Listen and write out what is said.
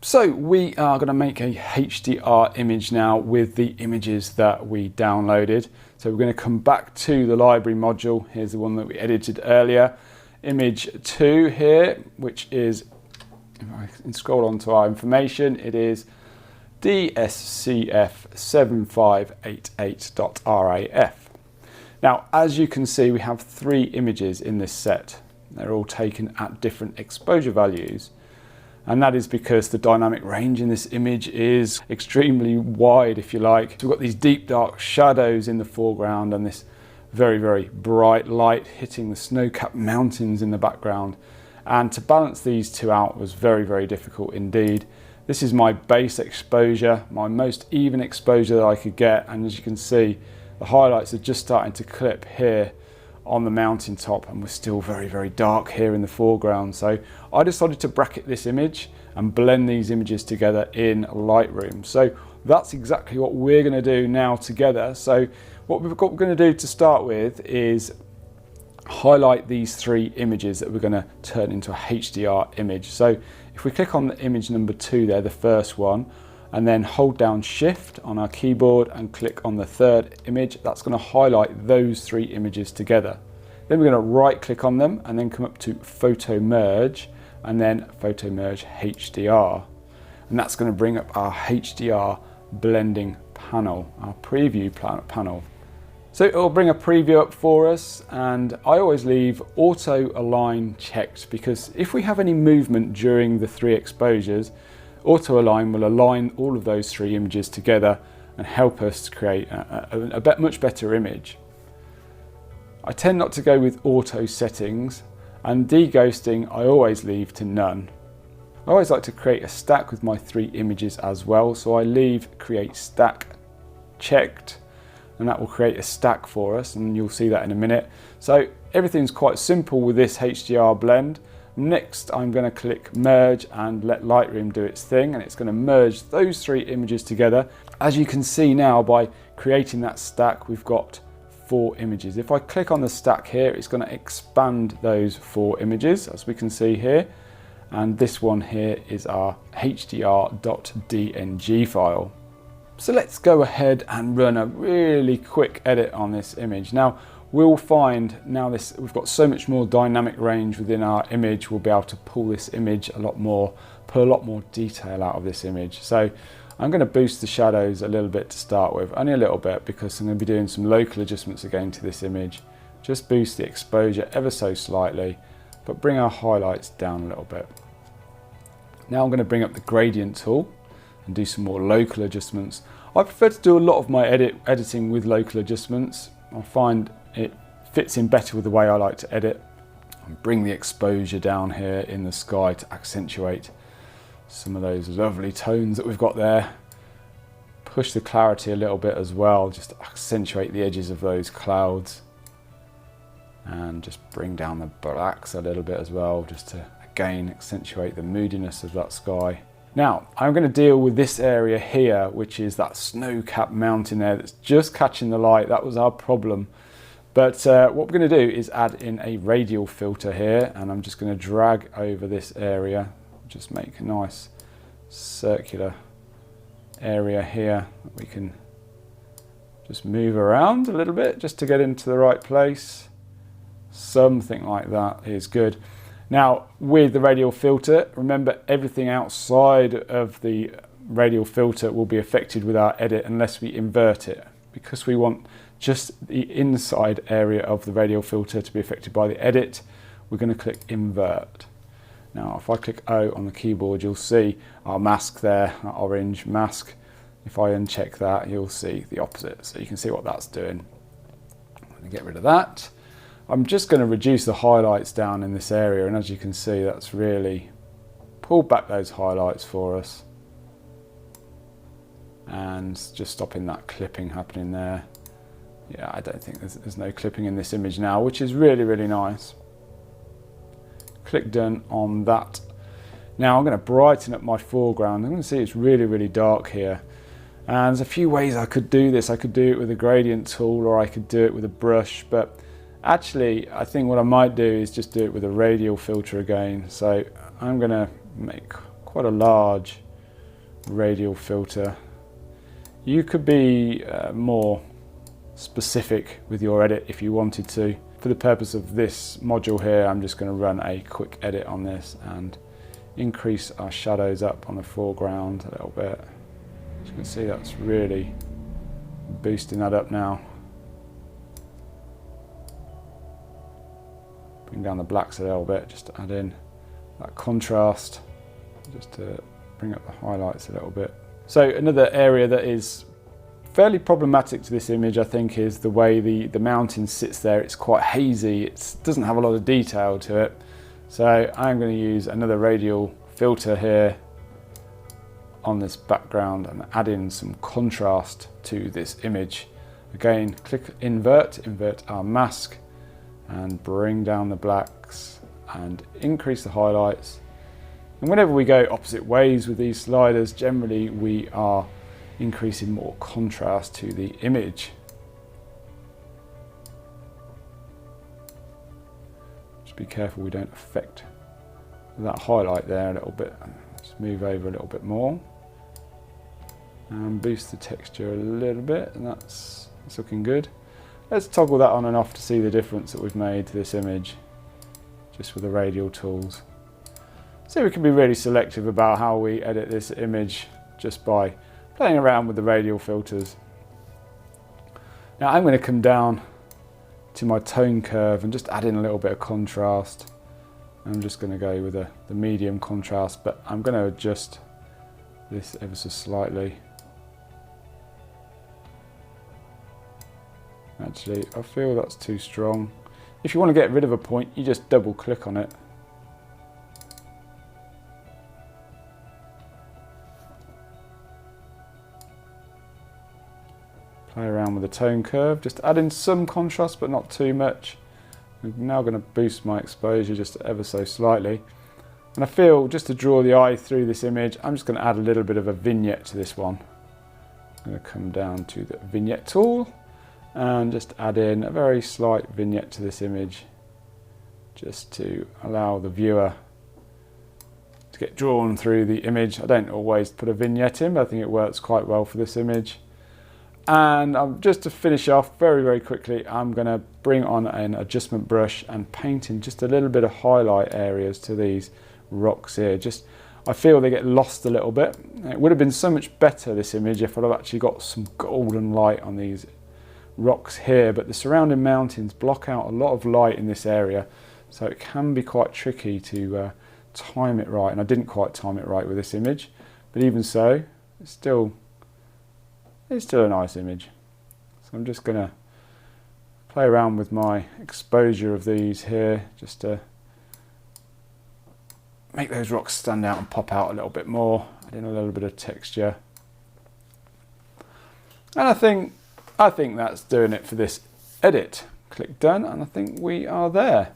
So we are going to make a HDR image now with the images that we downloaded. So we're going to come back to the library module. Here's the one that we edited earlier. Image 2 here, which is, if I can scroll on to our information, it is DSCF7588.RAF. Now, as you can see, we have 3 images in this set. They're all taken at different exposure values. And that is because the dynamic range in this image is extremely wide, if you like. So we've got these deep dark shadows in the foreground and this very, very bright light hitting the snow-capped mountains in the background. And to balance these two out was very, very difficult indeed. This is my base exposure, my most even exposure that I could get. And as you can see, the highlights are just starting to clip here on the mountaintop, and we're still very, very dark here in the foreground. So I decided to bracket this image and blend these images together in Lightroom. So that's exactly what we're going to do now together. So what we're going to do to start with is highlight these 3 images that we're going to turn into a HDR image. So if we click on the image number 2 there, the first one, and then hold down Shift on our keyboard and click on the 3rd image, that's going to highlight those 3 images together. Then we're going to right click on them and then come up to Photo Merge and then Photo Merge HDR. And that's going to bring up our HDR blending panel, our preview panel. So it will bring a preview up for us, and I always leave Auto Align checked because if we have any movement during the 3 exposures, Auto Align will align all of those 3 images together and help us to create a much better image. I tend not to go with auto settings, and deghosting I always leave to none. I always like to create a stack with my 3 images as well, so I leave Create Stack checked, and that will create a stack for us, and you'll see that in a minute. So everything's quite simple with this HDR blend. Next, I'm going to click Merge and let Lightroom do its thing, and it's going to merge those 3 images together. As you can see now, by creating that stack, we've got 4 images. If I click on the stack here, it's going to expand those 4 images, as we can see here. And this one here is our hdr.dng file. So let's go ahead and run a really quick edit on this image. Now, we'll find now we've got so much more dynamic range within our image, we'll be able to pull this image a lot more, pull a lot more detail out of this image. So I'm going to boost the shadows a little bit to start with, only a little bit, because I'm going to be doing some local adjustments again to this image. Just boost the exposure ever so slightly, but bring our highlights down a little bit. Now I'm going to bring up the gradient tool and do some more local adjustments. I prefer to do a lot of my editing with local adjustments. I find it fits in better with the way I like to edit. And bring the exposure down here in the sky to accentuate some of those lovely tones that we've got there. Push the clarity a little bit as well, just to accentuate the edges of those clouds. And just bring down the blacks a little bit as well, just to again accentuate the moodiness of that sky. Now, I'm going to deal with this area here, which is that snow-capped mountain there that's just catching the light. That was our problem. But what we're going to do is add in a radial filter here, and I'm just going to drag over this area, just make a nice circular area here that we can just move around a little bit just to get into the right place. Something like that is good. Now, with the radial filter, remember everything outside of the radial filter will be affected with our edit unless we invert it, because we want just the inside area of the radial filter to be affected by the edit. We're going to click invert. Now, if I click O on the keyboard, you'll see our mask there, our orange mask. If I uncheck that, you'll see the opposite. So you can see what that's doing. I'm going to get rid of that. I'm just going to reduce the highlights down in this area, and as you can see, that's really pulled back those highlights for us. And just stopping that clipping happening there. Yeah, I don't think there's no clipping in this image now, which is really, really nice. Click done on that. Now I'm going to brighten up my foreground. I'm going to see it's really, really dark here. And there's a few ways I could do this. I could do it with a gradient tool, or I could do it with a brush, but actually I think what I might do is just do it with a radial filter again. So I'm going to make quite a large radial filter. You could be more specific with your edit if you wanted to. For the purpose of this module here, I'm just going to run a quick edit on this and increase our shadows up on the foreground a little bit. As you can see, that's really boosting that up now. Bring down the blacks a little bit just to add in that contrast, just to bring up the highlights a little bit. So another area that is fairly problematic to this image, I think, is the way the mountain sits there. It's quite hazy, it doesn't have a lot of detail to it. So I'm going to use another radial filter here on this background and add in some contrast to this image. Again, click invert our mask and bring down the blacks and increase the highlights. And whenever we go opposite ways with these sliders, generally we are increasing more contrast to the image. Just be careful we don't affect that highlight there a little bit. Let's move over a little bit more and boost the texture a little bit, and that's looking good. Let's toggle that on and off to see the difference that we've made to this image just with the radial tools. So we can be really selective about how we edit this image just by playing around with the radial filters. Now I'm going to come down to my tone curve and just add in a little bit of contrast. I'm just going to go with the medium contrast, but I'm going to adjust this ever so slightly. Actually, I feel that's too strong. If you want to get rid of a point, you just double click on it. Play around with the tone curve, just add in some contrast but not too much. I'm now going to boost my exposure just ever so slightly. And I feel, just to draw the eye through this image, I'm just going to add a little bit of a vignette to this one. I'm going to come down to the vignette tool and just add in a very slight vignette to this image, just to allow the viewer to get drawn through the image. I don't always put a vignette in, but I think it works quite well for this image. And just to finish off very quickly, I'm going to bring on an adjustment brush and paint in just a little bit of highlight areas to these rocks here. I feel they get lost a little bit. It would have been so much better, this image, if I'd have actually got some golden light on these rocks here, but the surrounding mountains block out a lot of light in this area, so it can be quite tricky to time it right, and I didn't quite time it right with this image, but even so, it's still a nice image. So I'm just going to play around with my exposure of these here, just to make those rocks stand out and pop out a little bit more, add in a little bit of texture. And I think that's doing it for this edit. Click done, and I think we are there.